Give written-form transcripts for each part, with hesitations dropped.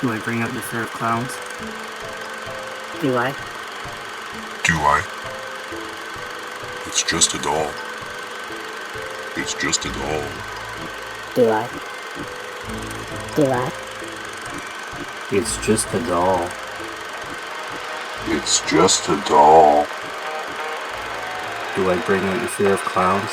Do I bring out your fear of clowns? Do I? Do I? It's just a doll. It's just a doll. Do I? Do I? It's just a doll. It's just a doll. Do I bring out your fear of clowns?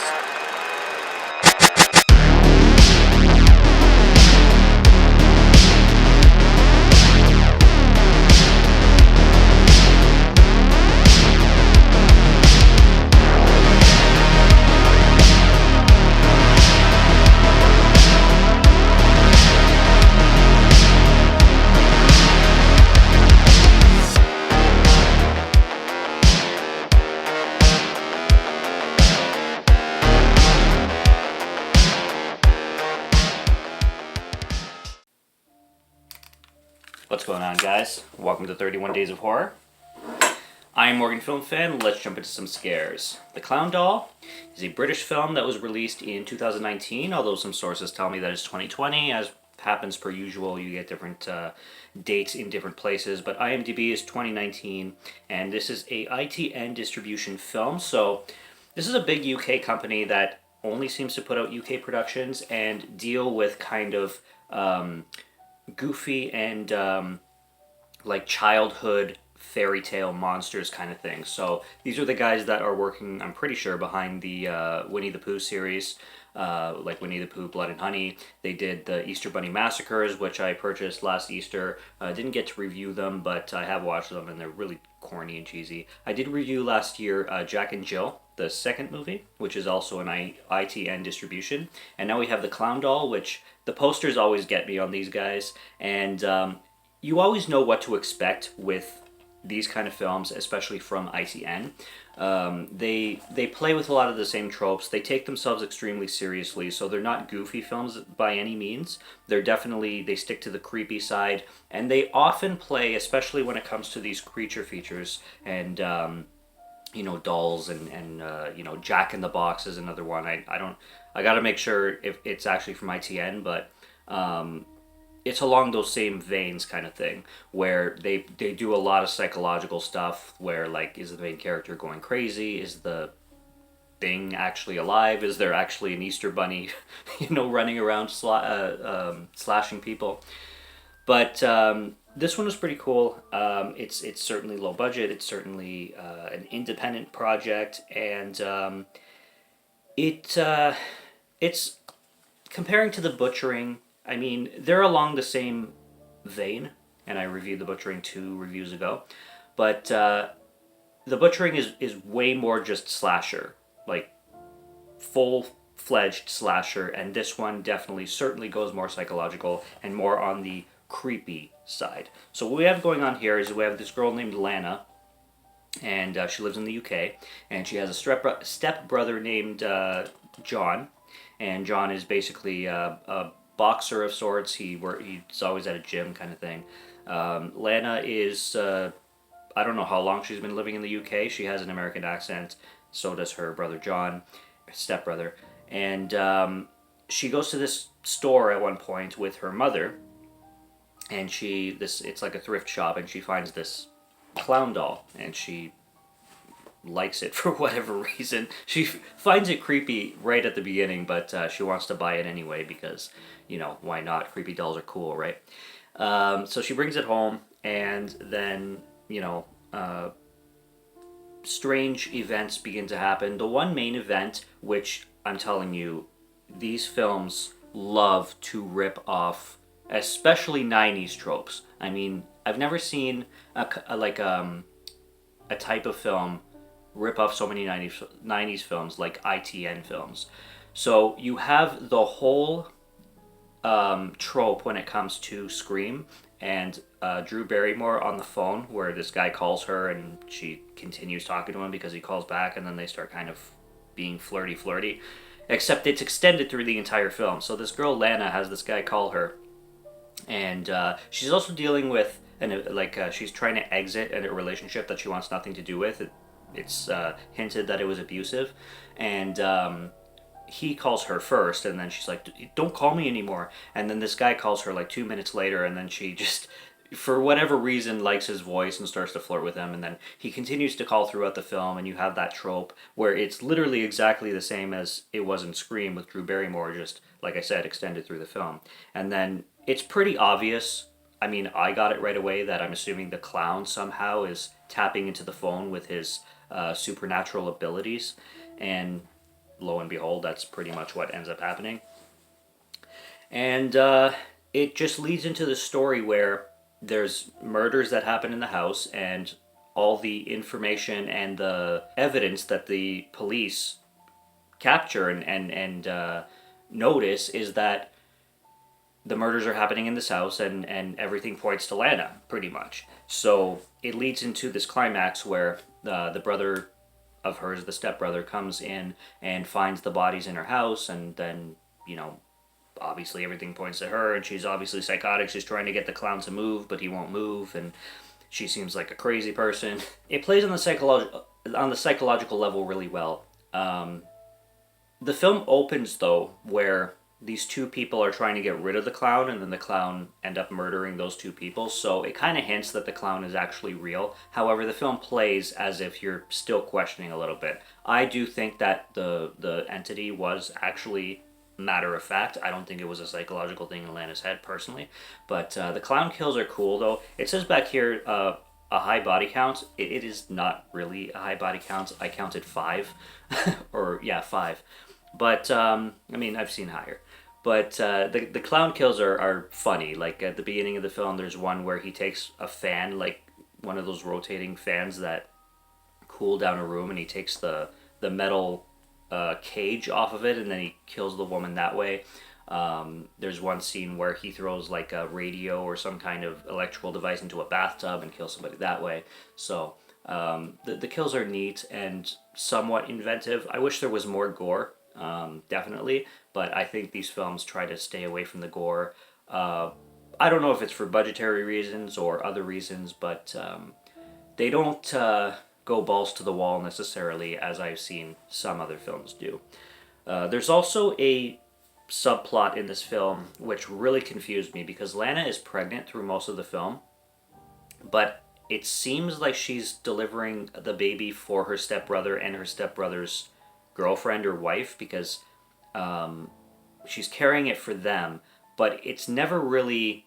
What's going on, guys? Welcome to 31 Days of Horror. I am Morgan Film Fan. Let's jump into some scares. The Clown Doll is a British film that was released in 2019, although some sources tell me that it's 2020. As happens per usual, you get different dates in different places, but IMDb is 2019, and this is a ITN distribution film, so this is a big UK company that only seems to put out UK productions and deal with kind of goofy and like childhood fairy tale monsters kind of thing. So these are the guys that are working, I'm pretty sure, behind the Winnie the Pooh series, like Winnie the Pooh, Blood and Honey. They did the Easter Bunny Massacres, which I purchased last Easter. Didn't get to review them, but I have watched them and they're really corny and cheesy. I did review last year Jack and Jill, the second movie, which is also an ITN distribution. And now we have the Clown Doll, which the posters always get me on these guys. And you always know what to expect with these kind of films, especially from ITN. They play with a lot of the same tropes. They take themselves extremely seriously, so they're not goofy films by any means. They stick to the creepy side, and they often play, especially when it comes to these creature features and dolls and Jack in the Box is another one. I gotta make sure if it's actually from ITN, but it's along those same veins kind of thing, where they do a lot of psychological stuff where, like, is the main character going crazy? Is the thing actually alive? Is there actually an Easter bunny, running around slashing people? But this one was pretty cool. It's certainly low budget. It's certainly an independent project, and it's comparing to The Butchering. I mean, they're along the same vein, and I reviewed The Butchering 2 reviews ago, but The Butchering is way more just slasher, like full-fledged slasher, and this one certainly goes more psychological and more on the creepy side. So what we have going on here is we have this girl named Lana, and she lives in the UK, and she has a step-brother named John, and John is basically a boxer of sorts. He's always at a gym kind of thing. Lana is, I don't know how long she's been living in the UK. She has an American accent. So does her brother John, stepbrother. And she goes to this store at one point with her mother, and it's like a thrift shop, and she finds this clown doll, and she likes it for whatever reason. She finds it creepy right at the beginning, but she wants to buy it anyway because, why not? Creepy dolls are cool, right? So she brings it home, and then, strange events begin to happen. The one main event, which I'm telling you, these films love to rip off, especially 90s tropes. I mean, I've never seen a type of film rip off so many 90s films like ITN films. So you have the whole trope when it comes to Scream and Drew Barrymore on the phone, where this guy calls her and she continues talking to him because he calls back, and then they start kind of being flirty, except it's extended through the entire film. So this girl Lana has this guy call her, and she's also dealing with she's trying to exit a relationship that she wants nothing to do with. It's hinted that it was abusive, and he calls her first, and then she's like, "Don't call me anymore." And then this guy calls her like 2 minutes later, and then she just, for whatever reason, likes his voice and starts to flirt with him. And then he continues to call throughout the film, and you have that trope where it's literally exactly the same as it was in Scream with Drew Barrymore, just like I said, extended through the film. And then it's pretty obvious. I mean, I got it right away that I'm assuming the clown somehow is tapping into the phone with his supernatural abilities, and lo and behold, that's pretty much what ends up happening. And it just leads into the story where there's murders that happen in the house, and all the information and the evidence that the police capture and notice is that the murders are happening in this house, and everything points to Lana, pretty much. So it leads into this climax where the brother of hers, the stepbrother, comes in and finds the bodies in her house, and then, obviously everything points to her, and she's obviously psychotic. She's trying to get the clown to move, but he won't move, and she seems like a crazy person. It plays on the psychological level really well. The film opens, though, where these two people are trying to get rid of the clown, and then the clown end up murdering those two people. So it kind of hints that the clown is actually real. However, the film plays as if you're still questioning a little bit. I do think that the entity was actually matter of fact. I don't think it was a psychological thing in Lana's head, personally. But the clown kills are cool, though. It says back here a high body count. It is not really a high body count. I counted 5. 5. But, I've seen higher. But the clown kills are funny. Like, at the beginning of the film, there's one where he takes a fan, like one of those rotating fans that cool down a room, and he takes the metal cage off of it, and then he kills the woman that way. There's one scene where he throws like a radio or some kind of electrical device into a bathtub and kills somebody that way. So the kills are neat and somewhat inventive. I wish there was more gore. Definitely, but I think these films try to stay away from the gore. I don't know if it's for budgetary reasons or other reasons, but they don't go balls to the wall necessarily, as I've seen some other films do. There's also a subplot in this film which really confused me, because Lana is pregnant through most of the film, but it seems like she's delivering the baby for her stepbrother and her stepbrother's girlfriend or wife, because she's carrying it for them, but it's never really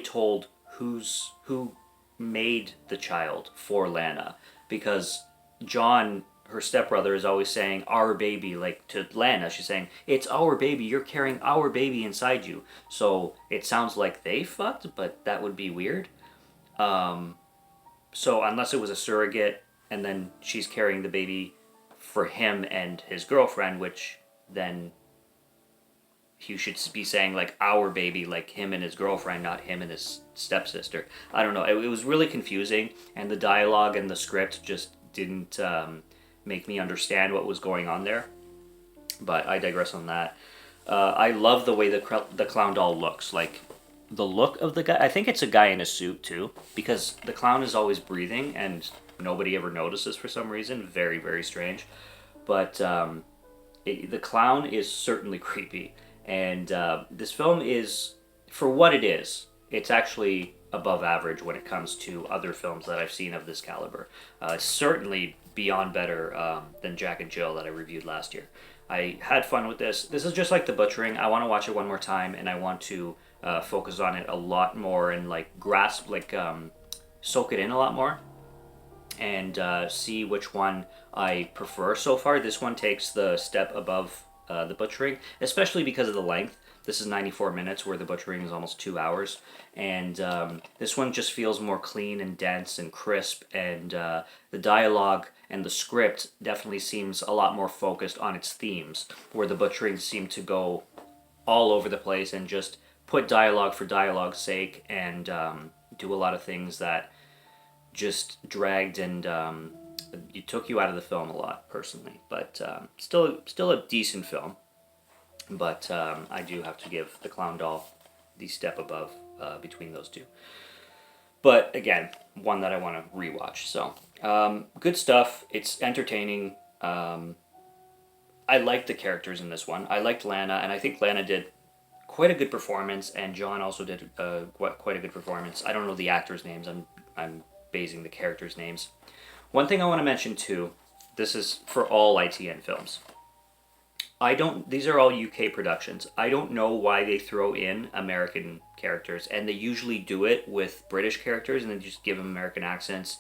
told who made the child for Lana, because John, her stepbrother, is always saying our baby, like to Lana. She's saying, it's our baby, you're carrying our baby inside you. So it sounds like they fucked, but that would be weird. So unless it was a surrogate, and then she's carrying the baby for him and his girlfriend, which then you should be saying like our baby, like him and his girlfriend, not him and his stepsister. I don't know. It was really confusing, and the dialogue and the script just didn't make me understand what was going on there. But I digress on that. I love the way the clown doll looks. Like, the look of the guy. I think it's a guy in a suit too, because the clown is always breathing and nobody ever notices for some reason. Very, very strange. But the clown is certainly creepy. And this film is, for what it is, it's actually above average when it comes to other films that I've seen of this caliber. Certainly beyond better than Jack and Jill that I reviewed last year. I had fun with this. This is just like The Butchering. I want to watch it one more time, and I want to focus on it a lot more and soak it in a lot more, and see which one I prefer so far. This one takes the step above The Butchering, especially because of the length. This is 94 minutes, where The Butchering is almost 2 hours. And this one just feels more clean and dense and crisp. And the dialogue and the script definitely seems a lot more focused on its themes, where The Butchering seemed to go all over the place and just put dialogue for dialogue's sake, and do a lot of things that just dragged and it took you out of the film a lot, personally. But still a decent film. But I do have to give The Clown Doll the step above between those two. But again, one that I want to rewatch. So good stuff. It's entertaining. I liked the characters in this one. I liked Lana, and I think Lana did quite a good performance, and John also did quite a good performance. I don't know the actors' names. I'm basing the characters' names. One thing I want to mention too. This is for all ITN films. These are all UK productions. I don't know why they throw in American characters, and they usually do it with British characters and then just give them American accents,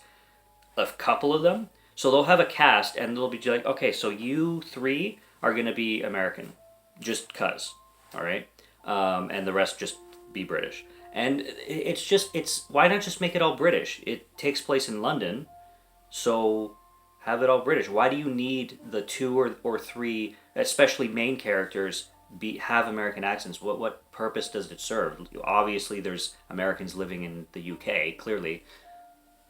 a couple of them. So they'll have a cast and they'll be like, okay, so you three are going to be American, just cuz, all right? And the rest just be British. And it's why not just make it all British? It takes place in London, so have it all British. Why do you need the two or three, especially main characters, have American accents? What purpose does it serve? Obviously, there's Americans living in the UK, clearly,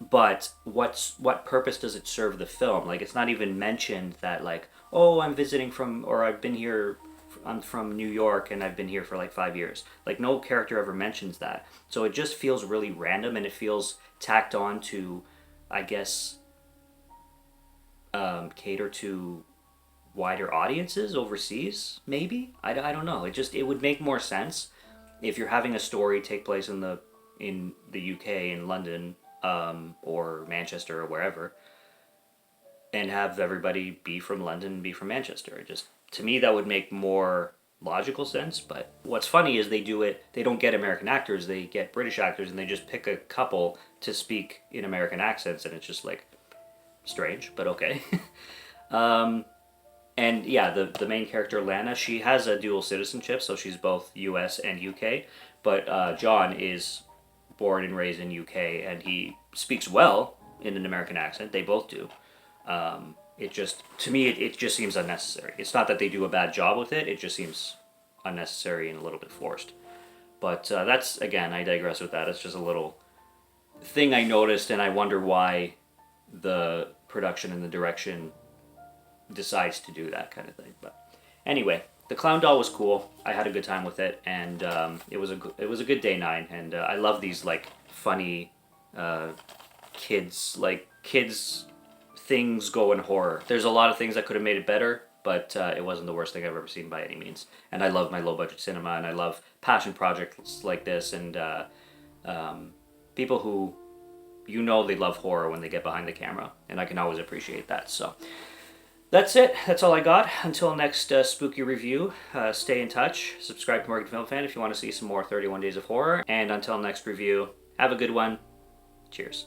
but what purpose does it serve the film? Like, it's not even mentioned that, like, oh, I'm visiting from, or I've been here, I'm from New York and I've been here for like 5 years. Like, no character ever mentions that. So it just feels really random, and it feels tacked on to, I guess, cater to wider audiences overseas, maybe. I don't know. It would make more sense if you're having a story take place in the UK, in London, or Manchester or wherever, and have everybody be from London, be from Manchester. To me, that would make more logical sense. But what's funny is they don't get American actors, they get British actors, and they just pick a couple to speak in American accents, and it's just like strange, but okay. And yeah, the main character, Lana, she has a dual citizenship, so she's both US and UK, but John is born and raised in UK, and he speaks well in an American accent. They both do. To me, it just seems unnecessary. It's not that they do a bad job with it, it just seems unnecessary and a little bit forced. But that's, again, I digress with that. It's just a little thing I noticed, and I wonder why the production and the direction decides to do that kind of thing. But anyway, the clown doll was cool. I had a good time with it, and it was a good day 9. And I love these like funny kids things go in horror. There's a lot of things that could have made it better, but it wasn't the worst thing I've ever seen by any means. And I love my low budget cinema, and I love passion projects like this, and people who they love horror when they get behind the camera, and I can always appreciate that. So that's it. That's all I got. Until next spooky review, stay in touch. Subscribe to Morgan Film Fan if you want to see some more 31 Days of Horror. And until next review, have a good one. Cheers.